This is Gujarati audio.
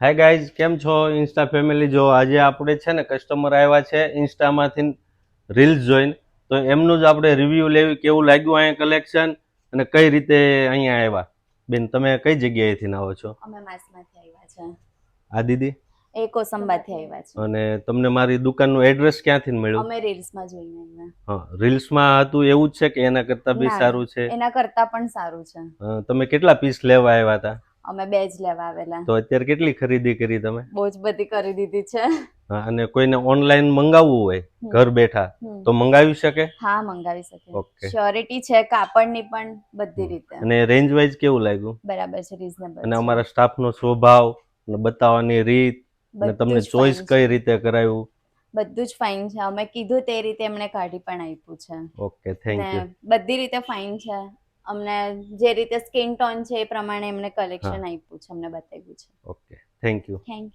હાય ગાઈઝ, કેમ છો ઇન્સ્ટા ફેમિલી? જો આજે આપણે છે ને કસ્ટમર આવ્યા છે ઇન્સ્ટામાંથી રીલ્સ જોઈને, તો એમનું જ આપણે રિવ્યૂ લેવી, કેવું લાગ્યું અહીંયા કલેક્શન અને કઈ રીતે અહીંયા આવ્યા. બેન, તમે કઈ જગ્યાએથી આવો છો? અમે માસમાંથી આવ્યા છે. આ દીદી? એ કોસંબાથી આવ્યા છે. અને તમને મારી દુકાનનું એડ્રેસ ક્યાંથી મળ્યું? અમે રીલ્સમાં જોઈને આવ્યા. હા, રીલ્સમાં હતું એવું જ છે કે એના કરતાં બી ના, સારું છે? એના કરતાં પણ સારું છે. તમે કેટલા પીસ લેવા આવ્યા હતા? અમે 2 જ લેવા આવેલા. તો અત્યારે કેટલી ખરીદી કરી તમે? બહુ જ બધી કરી દીધી છે. હા, અને કોઈને ઓનલાઈન મંગાવવું હોય ઘર બેઠા તો મંગાવી શકે? હા, મંગાવી શકે. ઓકે. શ્યોરિટી છે કાપડની પણ, બધી રીતે અને રેન્જ વાઇઝ કેવું લાગ્યું? બરાબર છે, રીઝનેબલ અને છે. અમારા સ્ટાફનો સ્વભાવ અને બતાવવાની રીત અને બધું તમને જ ચોઈસ fine કઈ છે. રીતે કરાવ્યું? બધું જ ફાઇન છે. અમે કીધું તે રીતે એમણે કાઢી પણ આપ્યું છે. Okay, thank you. ને બધી રીતે ફાઇન છે. અમને જે રીતે સ્કિન ટોન છે એ પ્રમાણે એમને હા, કલેક્શન આપ્યું છે, અમને બતાવ્યું છે. Okay, thank you. Thank you.